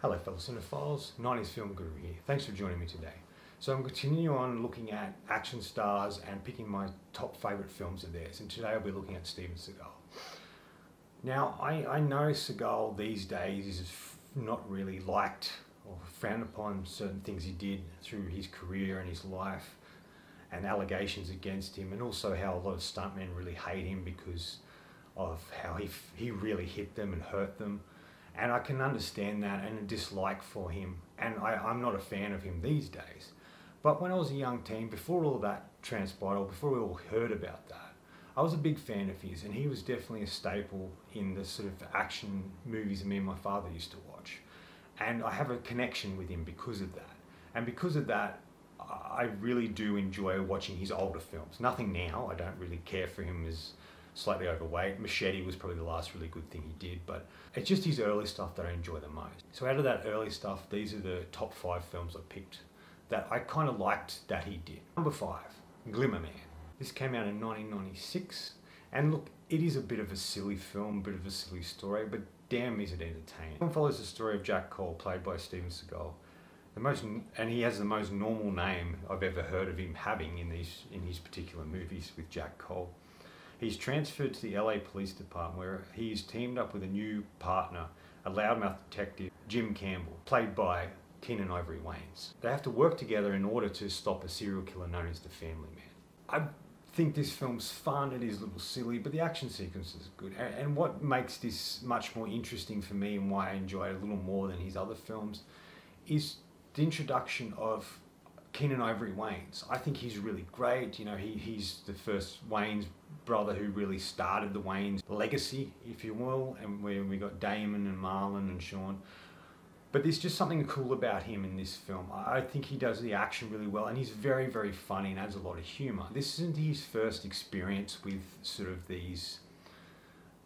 Hello fellow cinephiles, 90s Film Guru here. Thanks for joining me today. So I'm continuing on looking at action stars and picking my top favourite films of theirs, and today I'll be looking at Steven Seagal. Now I know Seagal these days is not really liked or frowned upon certain things he did through his career and his life, and allegations against him, and also how a lot of stuntmen really hate him because of how he really hit them and hurt them. And I can understand that and a dislike for him, and I'm not a fan of him these days. But when I was a young teen, before all that transpired, or before we all heard about that, I was a big fan of his, and he was definitely a staple in the sort of action movies that me and my father used to watch. And I have a connection with him because of that. And because of that, I really do enjoy watching his older films. Nothing now, I don't really care for him as slightly overweight. Machete was probably the last really good thing he did, but it's just his early stuff that I enjoy the most. So out of that early stuff, these are the top 5 films I picked that I kind of liked that he did. Number 5, Glimmer Man. This came out in 1996, and look, it is a bit of a silly film, a bit of a silly story, but damn is it entertaining. It follows the story of Jack Cole, played by Steven Seagal. And he has the most normal name I've ever heard of him having in his particular movies with Jack Cole. He's transferred to the LA Police Department, where he's teamed up with a new partner, a loudmouth detective, Jim Campbell, played by Keenen Ivory Wayans. They have to work together in order to stop a serial killer known as the Family Man. I think this film's fun, it is a little silly, but the action sequence is good. And what makes this much more interesting for me, and why I enjoy it a little more than his other films, is the introduction of Keenen Ivory Wayans. I think he's really great. You know, he's the first Wayans brother who really started the Wayans legacy, if you will, and we got Damon and Marlon and Sean. But there's just something cool about him in this film. I think he does the action really well, and he's very, very funny and adds a lot of humour. This isn't his first experience with sort of these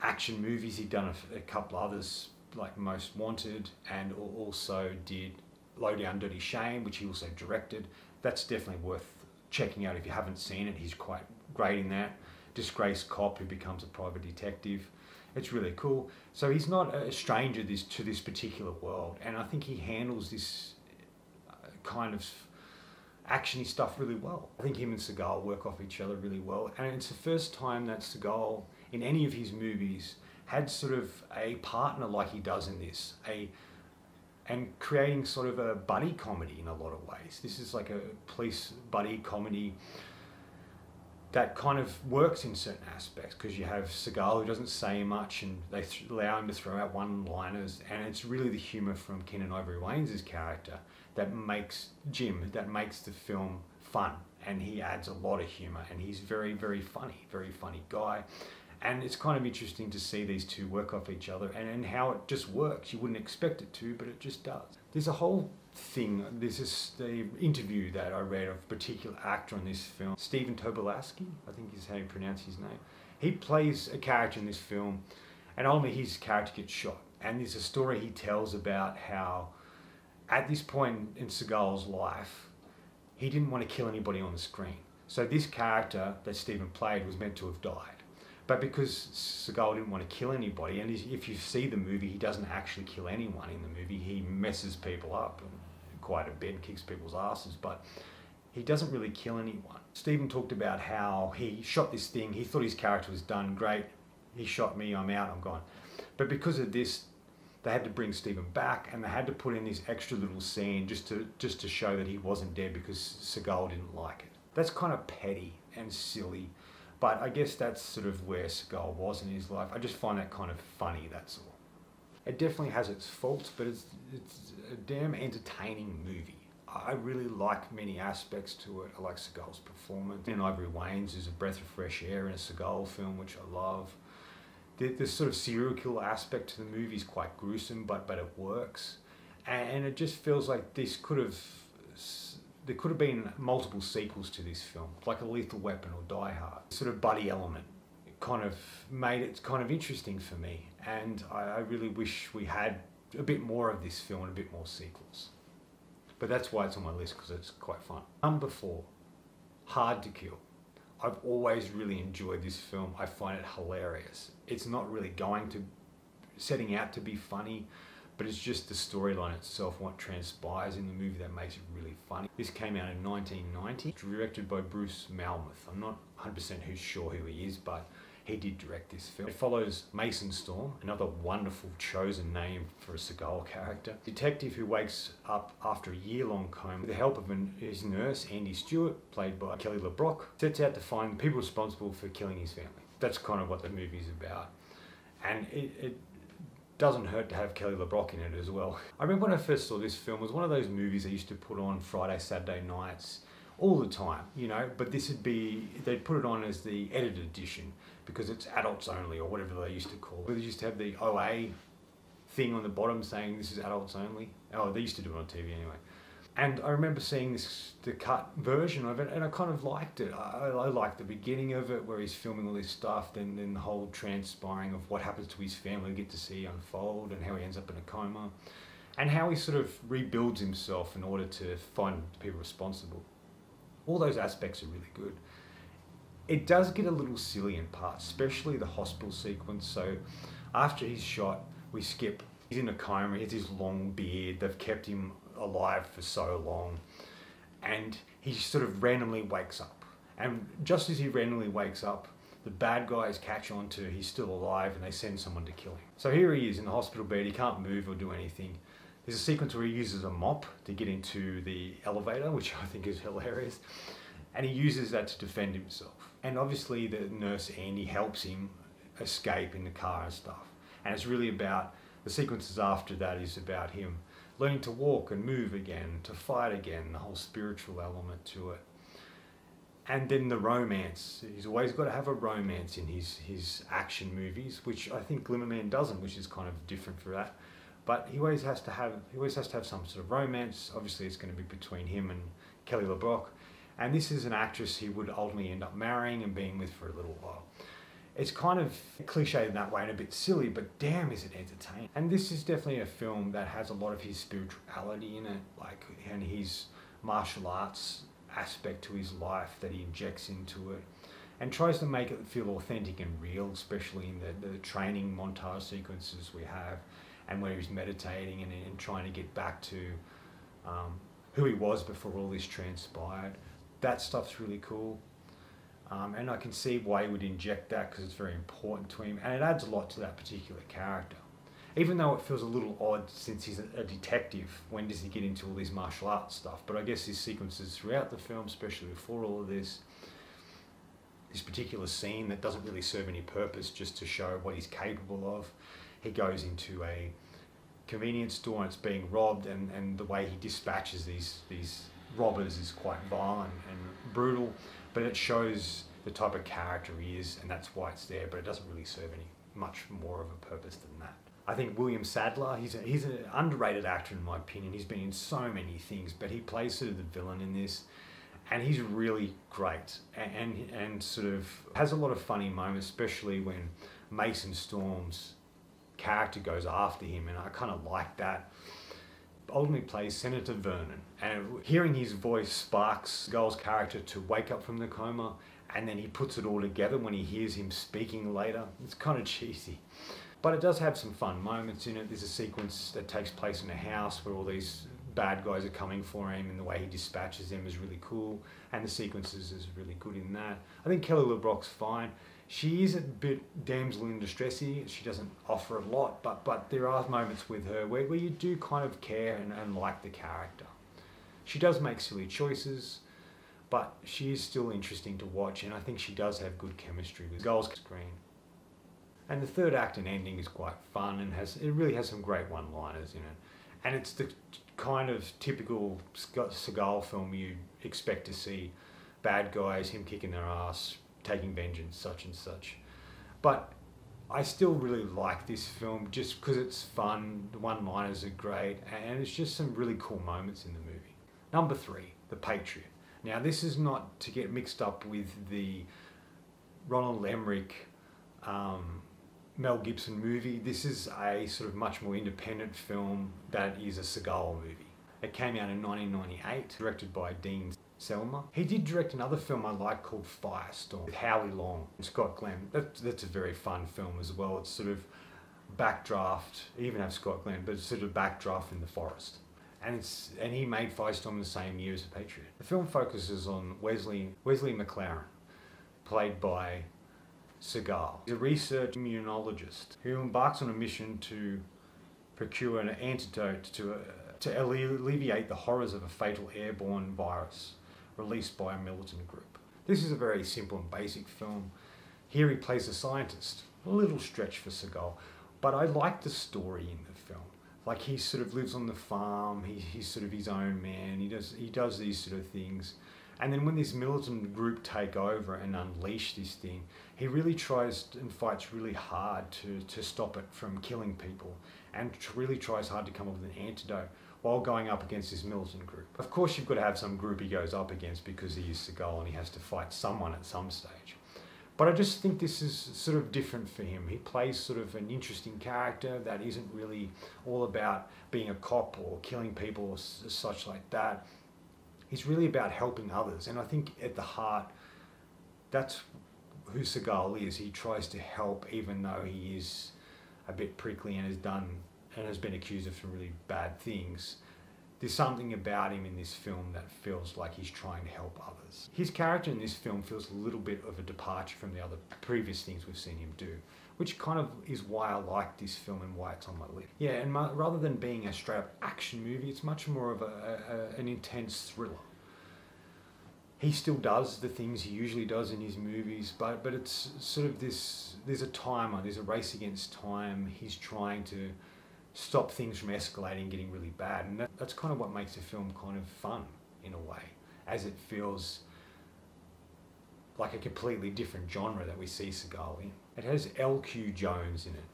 action movies. He'd done a couple others, like Most Wanted, and also did Low Down Dirty Shame, which he also directed. That's definitely worth checking out if you haven't seen it. He's quite great in that. Disgraced cop who becomes a private detective. It's really cool. So he's not a stranger to this particular world, and I think he handles this kind of actiony stuff really well. I think him and Seagal work off each other really well, and it's the first time that Seagal in any of his movies had sort of a partner like he does in this, and creating sort of a buddy comedy in a lot of ways. This is like a police buddy comedy that kind of works in certain aspects, because you have Seagal who doesn't say much, and they allow him to throw out one-liners, and it's really the humour from Keenen Ivory Wayans' character that makes the film fun, and he adds a lot of humour, and he's very, very funny guy. And it's kind of interesting to see these two work off each other, and how it just works. You wouldn't expect it to, but it just does. There's a whole thing, this is the interview that I read of a particular actor in this film, Stephen Tobolowsky, I think is how you pronounce his name. He plays a character in this film, and only his character gets shot. And there's a story he tells about how, at this point in Seagal's life, he didn't want to kill anybody on the screen. So this character that Stephen played was meant to have died. But because Seagal didn't want to kill anybody, and if you see the movie, he doesn't actually kill anyone in the movie. He messes people up quite a bit, kicks people's asses, but he doesn't really kill anyone. Stephen talked about how he shot this thing, he thought his character was done, great, he shot me, I'm out, I'm gone. But because of this, they had to bring Stephen back, and they had to put in this extra little scene just to show that he wasn't dead, because Seagal didn't like it. That's kind of petty and silly. But I guess that's sort of where Seagal was in his life. I just find that kind of funny, that's all. It definitely has its faults, but it's a damn entertaining movie. I really like many aspects to it. I like Seagal's performance. And Ivory Wayans is a breath of fresh air in a Seagal film, which I love. The sort of serial killer aspect to the movie is quite gruesome, but it works. And it just feels like there could have been multiple sequels to this film, like a Lethal Weapon or Die Hard. Sort of buddy element kind of made it kind of interesting for me, and I really wish we had a bit more of this film and a bit more sequels. But that's why it's on my list, because it's quite fun. Number 4, Hard to Kill. I've always really enjoyed this film. I find it hilarious. It's not really setting out to be funny, but it's just the storyline itself, what transpires in the movie, that makes it really funny. This came out in 1990, directed by Bruce Malmuth. I'm not 100% sure who he is, but he did direct this film. It follows Mason Storm, another wonderful chosen name for a Seagal character. Detective who wakes up after a year-long coma with the help of his nurse, Andy Stewart, played by Kelly LeBrock, sets out to find the people responsible for killing his family. That's kind of what the movie's about. And it doesn't hurt to have Kelly LeBrock in it as well. I remember when I first saw this film, it was one of those movies they used to put on Friday, Saturday nights all the time, you know, but this would be, they'd put it on as the edited edition because it's adults only, or whatever they used to call it. They used to have the OA thing on the bottom saying this is adults only. Oh, they used to do it on TV anyway. And I remember seeing the cut version of it, and I kind of liked it. I liked the beginning of it, where he's filming all this stuff, then the whole transpiring of what happens to his family, we get to see unfold, and how he ends up in a coma, and how he sort of rebuilds himself in order to find people responsible. All those aspects are really good. It does get a little silly in parts, especially the hospital sequence. So after he's shot, we skip. He's in a coma, he has his long beard, they've kept him alive for so long, and he sort of randomly wakes up. And just as he randomly wakes up, the bad guys catch on to he's still alive, and they send someone to kill him. So here he is in the hospital bed, he can't move or do anything. There's a sequence where he uses a mop to get into the elevator, which I think is hilarious, and he uses that to defend himself. And obviously the nurse Andy helps him escape in the car and stuff. And it's really about, the sequences after that is about him learning to walk and move again, to fight again, the whole spiritual element to it. And then the romance. He's always got to have a romance in his action movies, which I think Glimmerman doesn't, which is kind of different for that. But he always has to have some sort of romance. Obviously it's going to be between him and Kelly LeBrock. And this is an actress he would ultimately end up marrying and being with for a little while. It's kind of cliched in that way and a bit silly, but damn is it entertaining. And this is definitely a film that has a lot of his spirituality in it, and his martial arts aspect to his life that he injects into it, and tries to make it feel authentic and real, especially in the training montage sequences we have, and where he's meditating and trying to get back to who he was before all this transpired. That stuff's really cool. And I can see why he would inject that, because it's very important to him, and it adds a lot to that particular character. Even though it feels a little odd since he's a detective, when does he get into all these martial arts stuff? But I guess his sequences throughout the film, especially before all of this particular scene that doesn't really serve any purpose, just to show what he's capable of. He goes into a convenience store and it's being robbed, and the way he dispatches these robbers is quite violent and brutal, but it shows the type of character he is, and that's why it's there, but it doesn't really serve any much more of a purpose than that. I think William Sadler, he's an underrated actor in my opinion. He's been in so many things, but he plays sort of the villain in this, and he's really great, and sort of has a lot of funny moments, especially when Mason Storm's character goes after him, and I kind of like that. Ultimately plays Senator Vernon, and hearing his voice sparks Seagal's character to wake up from the coma, and then he puts it all together when he hears him speaking later. It's kind of cheesy, but it does have some fun moments in it. There's a sequence that takes place in a house where all these bad guys are coming for him, and the way he dispatches them is really cool, and the sequences is really good in that. I think Kelly LeBrock's fine. She is a bit damsel in distressy. She doesn't offer a lot, but there are moments with her where you do kind of care and like the character. She does make silly choices, but she is still interesting to watch, and I think she does have good chemistry with Seagal's screen. And the third act and ending is quite fun, and it really has some great one-liners in it. And it's the kind of typical Seagal film you expect to see. Bad guys, him kicking their ass, taking vengeance, such and such. But I still really like this film just because it's fun, the one-liners are great, and it's just some really cool moments in the movie. Number 3, The Patriot. Now this is not to get mixed up with the Ronald Emmerich Mel Gibson movie. This is a sort of much more independent film that is a Seagal movie. It came out in 1998, directed by Dean Selma. He did direct another film I like called Firestorm with Howie Long and Scott Glenn. That's a very fun film as well. It's sort of backdraft, even have Scott Glenn, but it's sort of backdraft in the forest. And he made Firestorm the same year as The Patriot. The film focuses on Wesley McLaren, played by Seagal. He's a research immunologist who embarks on a mission to procure an antidote to alleviate the horrors of a fatal airborne virus released by a militant group. This is a very simple and basic film. Here he plays a scientist. A little stretch for Seagal, but I like the story in the film. Like, he sort of lives on the farm, he's sort of his own man, he does these sort of things. And then when this militant group take over and unleash this thing, he really tries and fights really hard to stop it from killing people, and really tries hard to come up with an antidote while going up against this militant group. Of course, you've got to have some group he goes up against because he is Seagal and he has to fight someone at some stage. But I just think this is sort of different for him. He plays sort of an interesting character that isn't really all about being a cop or killing people or such like that. He's really about helping others. And I think at the heart, that's who Seagal is. He tries to help even though he is a bit prickly and has been accused of some really bad things. There's something about him in this film that feels like he's trying to help others. His character in this film feels a little bit of a departure from the other previous things we've seen him do, which kind of is why I like this film and why it's on my list. Yeah, and rather than being a straight-up action movie, it's much more of an intense thriller. He still does the things he usually does in his movies, but it's sort of this, there's a timer, there's a race against time. He's trying to stop things from escalating, getting really bad. And that's kind of what makes the film kind of fun in a way, as it feels like a completely different genre that we see Seagal in. It has L.Q. Jones in it.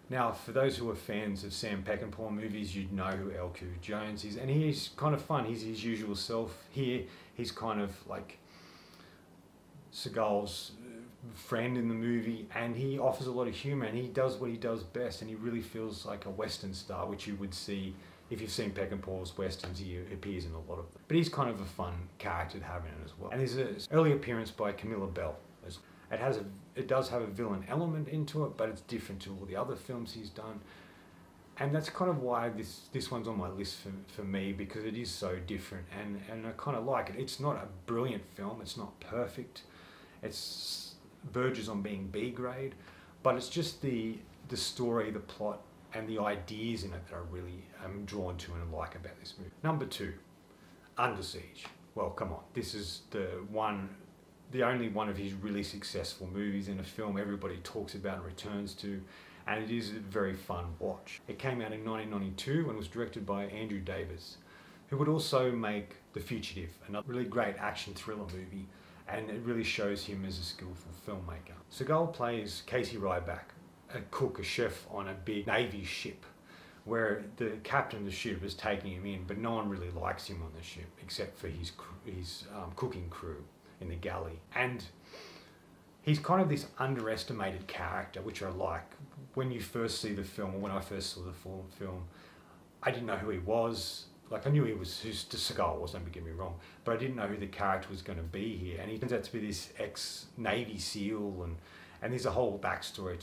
Now, for those who are fans of Sam Peckinpah movies, you'd know who L.Q. Jones is, and he's kind of fun. He's his usual self. Here, he's kind of like Seagal's friend in the movie, and he offers a lot of humour, and he does what he does best, and he really feels like a Western star, which you would see if you've seen Peckinpah's Westerns. He appears in a lot of them. But he's kind of a fun character to have in it as well. And there's an early appearance by Camilla Bell. It does have a villain element into it, but it's different to all the other films he's done. And that's kind of why this one's on my list for me, because it is so different, and I kind of like it. It's not a brilliant film, it's not perfect, it's verges on being B grade, but it's just the story, the plot, and the ideas in it that I really am drawn to and like about this movie. Number 2, Under Siege. Well, come on, this is the only one of his really successful movies, in a film everybody talks about and returns to, and it is a very fun watch. It came out in 1992 and was directed by Andrew Davis, who would also make The Fugitive, another really great action thriller movie, and it really shows him as a skillful filmmaker. Seagal plays Casey Ryback, a cook, a chef on a big Navy ship, where the captain of the ship is taking him in, but no one really likes him on the ship except for his cooking crew in the galley. And he's kind of this underestimated character, which I like. When you first see the film, or when I first saw the film, I didn't know who he was. Like, I knew who Seagal was, don't get me wrong, but I didn't know who the character was going to be here. And he turns out to be this ex-Navy SEAL, and there's a whole backstory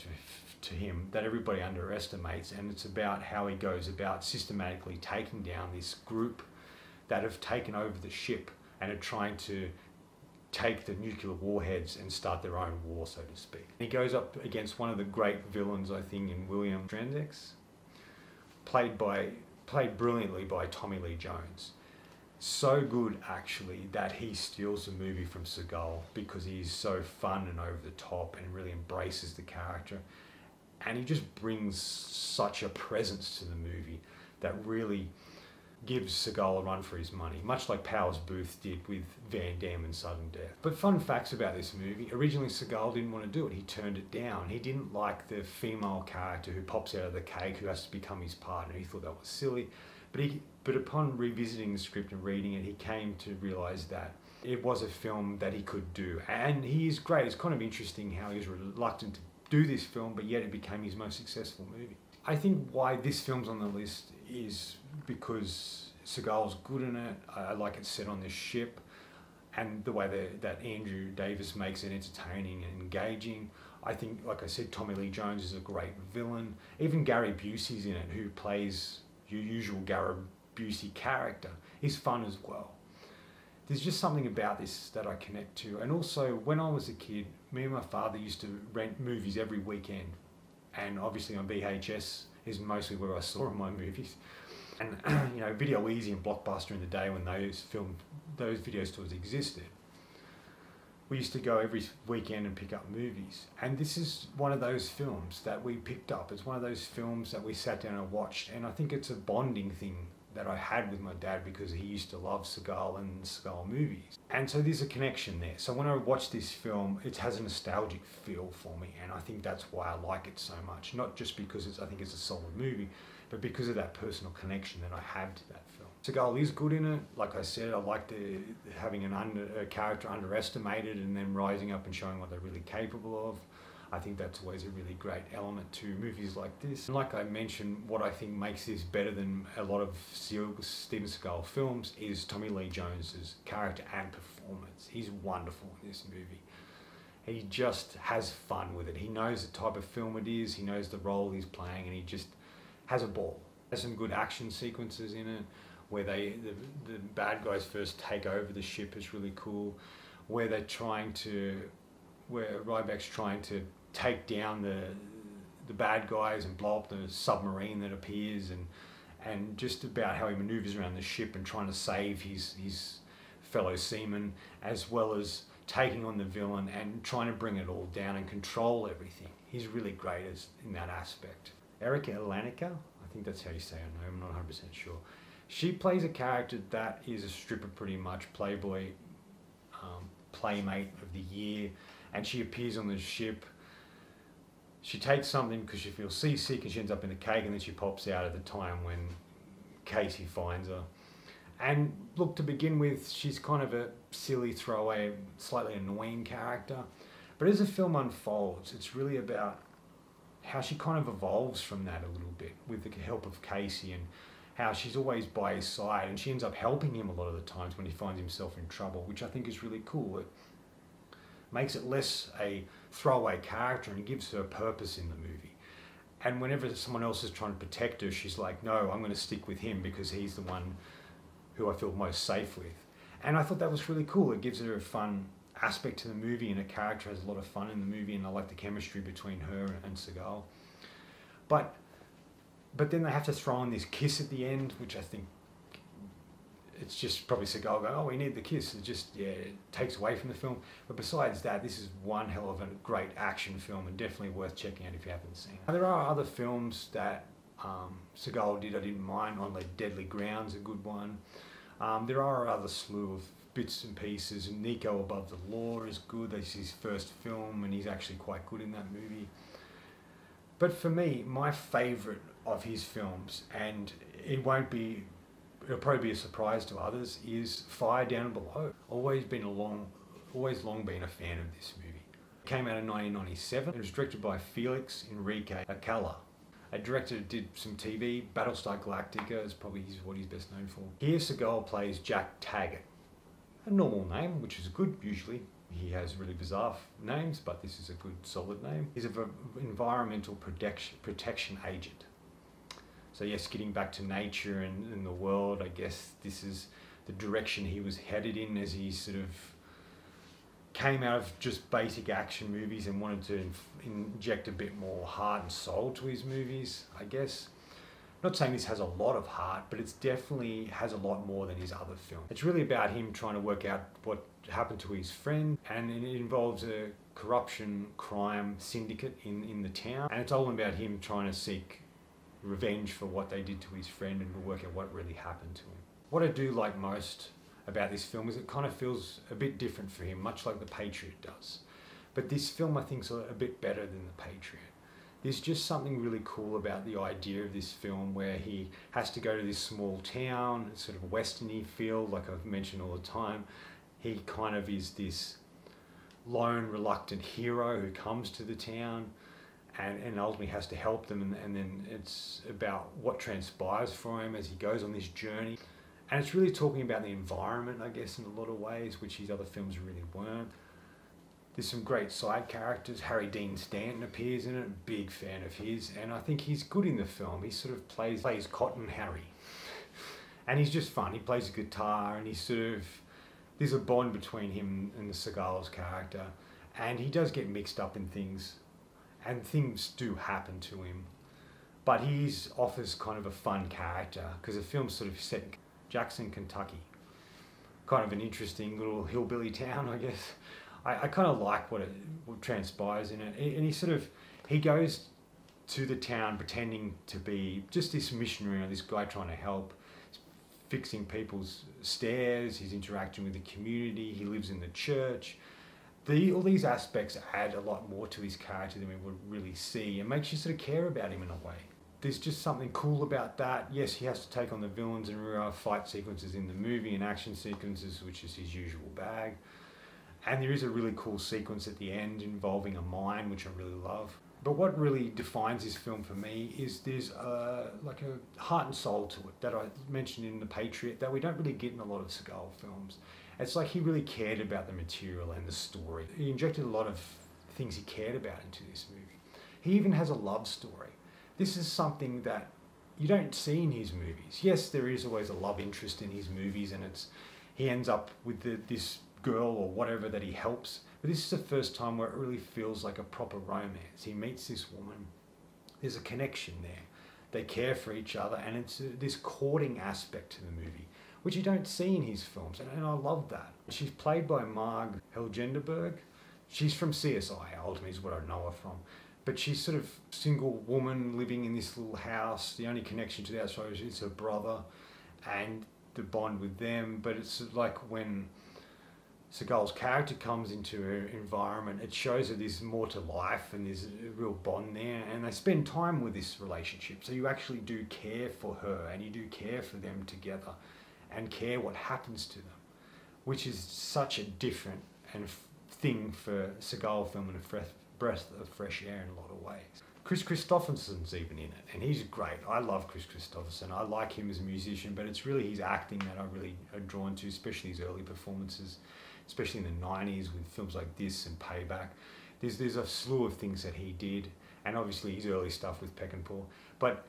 to him that everybody underestimates, and it's about how he goes about systematically taking down this group that have taken over the ship and are trying to take the nuclear warheads and start their own war, so to speak. He goes up against one of the great villains, I think, in William Strandex, played brilliantly by Tommy Lee Jones. So good, actually, that he steals the movie from Seagal, because he's so fun and over the top and really embraces the character. And he just brings such a presence to the movie that really gives Seagal a run for his money, much like Powers Booth did with Van Damme in Sudden Death. But fun facts about this movie: originally Seagal didn't want to do it. He turned it down. He didn't like the female character who pops out of the cake, who has to become his partner. He thought that was silly. But upon revisiting the script and reading it, he came to realise that it was a film that he could do. And he is great. It's kind of interesting how he was reluctant to do this film, but yet it became his most successful movie. I think why this film's on the list is because Seagal's good in it. I like it set on this ship, and the way that Andrew Davis makes it entertaining and engaging. I think, like I said, Tommy Lee Jones is a great villain. Even Gary Busey's in it, who plays your usual Gary Busey character. He's fun as well. There's just something about this that I connect to. And also, when I was a kid, me and my father used to rent movies every weekend. And obviously on VHS is mostly where I saw my movies. And you know, Video Easy and Blockbuster in the day when those video stores existed, we used to go every weekend and pick up movies. And this is one of those films that we picked up. It's one of those films that we sat down and watched. And I think it's a bonding thing that I had with my dad because he used to love Seagal and Seagal movies. And so there's a connection there. So when I watch this film, it has a nostalgic feel for me, and I think that's why I like it so much. Not just because I think it's a solid movie, but because of that personal connection that I have to that film. Seagal is good in it. Like I said, I like having a character underestimated and then rising up and showing what they're really capable of. I think that's always a really great element to movies like this. And like I mentioned, what I think makes this better than a lot of Steven Seagal films is Tommy Lee Jones's character and performance. He's wonderful in this movie. He just has fun with it. He knows the type of film it is, he knows the role he's playing, and he just has a ball. There's some good action sequences in it, where the bad guys first take over the ship is really cool, where Ryback's trying to take down the bad guys and blow up the submarine that appears, and just about how he maneuvers around the ship and trying to save his fellow seamen, as well as taking on the villain and trying to bring it all down and control everything. He's really great in that aspect. Erica Elanica, I think that's how you say her name, I'm not 100% sure. She plays a character that is a stripper pretty much, Playboy, Playmate of the Year, and she appears on the ship. She takes something because she feels seasick and she ends up in a cake, and then she pops out at the time when Casey finds her. And look, to begin with, she's kind of a silly throwaway, slightly annoying character. But as the film unfolds, it's really about how she kind of evolves from that a little bit with the help of Casey, and how she's always by his side, and she ends up helping him a lot of the times when he finds himself in trouble, which I think is really cool. It makes it less a throwaway character and gives her purpose in the movie. And whenever someone else is trying to protect her, she's like, no, I'm going to stick with him because he's the one who I feel most safe with. And I thought that was really cool. It gives her a fun aspect to the movie, and her character has a lot of fun in the movie, and I like the chemistry between her and Seagal. But then they have to throw in this kiss at the end, which I think it's just probably Seagal going, oh, we need the kiss. It just, yeah, it takes away from the film. But besides that, this is one hell of a great action film, and definitely worth checking out if you haven't seen it. Now, there are other films that Seagal did I didn't mind. On the Deadly Ground's a good one. There are other slew of bits and pieces. Nico Above the Law is good. This is his first film, and he's actually quite good in that movie. But for me, my favourite of his films, and it'll probably be a surprise to others, is Fire Down Below. Always long been a fan of this movie. It came out in 1997. It was directed by Felix Enrique Acala. A director did some TV. Battlestar Galactica is probably what he's best known for. Here Seagal plays Jack Taggart. A normal name, which is good usually. He has really bizarre names, but this is a good solid name. He's an environmental protection agent. So yes, getting back to nature and the world, I guess this is the direction he was headed in as he sort of came out of just basic action movies and wanted to inject a bit more heart and soul to his movies, I guess. Not saying this has a lot of heart, but it definitely has a lot more than his other films. It's really about him trying to work out what happened to his friend, and it involves a corruption crime syndicate in the town, and it's all about him trying to seek revenge for what they did to his friend and to work out what really happened to him. What I do like most about this film is it kind of feels a bit different for him, much like The Patriot does. But this film I think is a bit better than The Patriot. There's just something really cool about the idea of this film where he has to go to this small town, sort of westerny feel, like I've mentioned all the time. He kind of is this lone, reluctant hero who comes to the town and ultimately has to help them, and then it's about what transpires for him as he goes on this journey. And it's really talking about the environment, I guess, in a lot of ways, which his other films really weren't. There's some great side characters. Harry Dean Stanton appears in it, big fan of his, and I think he's good in the film. He sort of plays Cotton Harry. And he's just fun. He plays a guitar, and there's a bond between him and the Seagal's character, and he does get mixed up in things, and things do happen to him. But he offers kind of a fun character, because the film's sort of set in Jackson, Kentucky. Kind of an interesting little hillbilly town, I guess. I kind of like what transpires in it. And he goes to the town pretending to be just this missionary or this guy trying to help, fixing people's stairs, he's interacting with the community, he lives in the church. All these aspects add a lot more to his character than we would really see, and makes you sort of care about him in a way. There's just something cool about that. Yes, he has to take on the villains, and there are fight sequences in the movie and action sequences, which is his usual bag. And there is a really cool sequence at the end involving a mine, which I really love. But what really defines this film for me is there's like a heart and soul to it that I mentioned in The Patriot that we don't really get in a lot of Seagal films. It's like he really cared about the material and the story. He injected a lot of things he cared about into this movie. He even has a love story. This is something that you don't see in his movies. Yes, there is always a love interest in his movies, and he ends up with this girl or whatever that he helps. But this is the first time where it really feels like a proper romance. He meets this woman. There's a connection there. They care for each other, and it's this courting aspect to the movie, which you don't see in his films, and I love that. She's played by Marg Helgenberg. She's from CSI, ultimately is what I know her from. But she's sort of a single woman living in this little house. The only connection to the outside is her brother and the bond with them. But it's like when Seagal's character comes into her environment, it shows that there's more to life and there's a real bond there, and they spend time with this relationship. So you actually do care for her, and you do care for them together and care what happens to them, which is such a different thing for Seagal film and a breath of fresh air in a lot of ways. Chris Christopherson's even in it, and he's great. I love Chris Christopherson. I like him as a musician, but it's really his acting that I really are drawn to, especially his early performances, especially in the 90s with films like this and Payback. There's a slew of things that he did, and obviously his early stuff with Peckinpah. But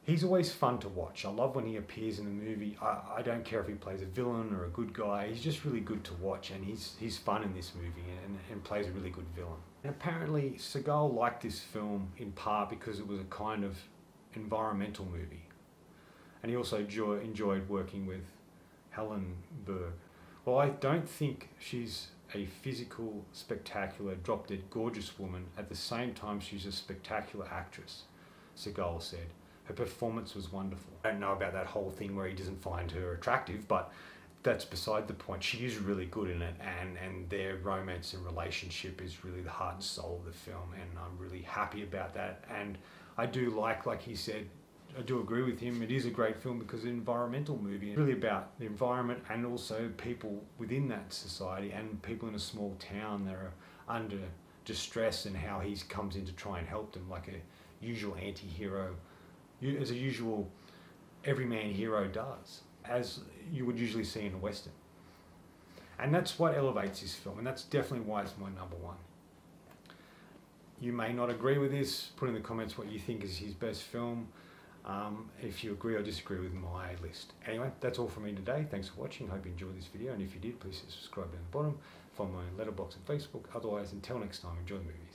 he's always fun to watch. I love when he appears in the movie. I don't care if he plays a villain or a good guy. He's just really good to watch, and he's fun in this movie and plays a really good villain. And apparently Seagal liked this film in part because it was a kind of environmental movie. And he also enjoyed working with Helen Berg. Well, I don't think she's a physical, spectacular, drop-dead gorgeous woman. At the same time, she's a spectacular actress, Seagal said. Her performance was wonderful. I don't know about that whole thing where he doesn't find her attractive, but that's beside the point. She is really good in it, and their romance and relationship is really the heart and soul of the film, and I'm really happy about that. And I do like he said, I do agree with him, it is a great film because it's an environmental movie. It's really about the environment and also people within that society and people in a small town that are under distress, and how he comes in to try and help them like a usual anti-hero, as a usual everyman hero does, as you would usually see in a Western. And that's what elevates this film, and that's definitely why it's my number one. You may not agree with this. Put in the comments what you think is his best film. If you agree or disagree with my list. Anyway, that's all from me today. Thanks for watching. Hope you enjoyed this video, and if you did, please subscribe down the bottom. Follow me on Letterboxd and Facebook. Otherwise, until next time, enjoy the movies.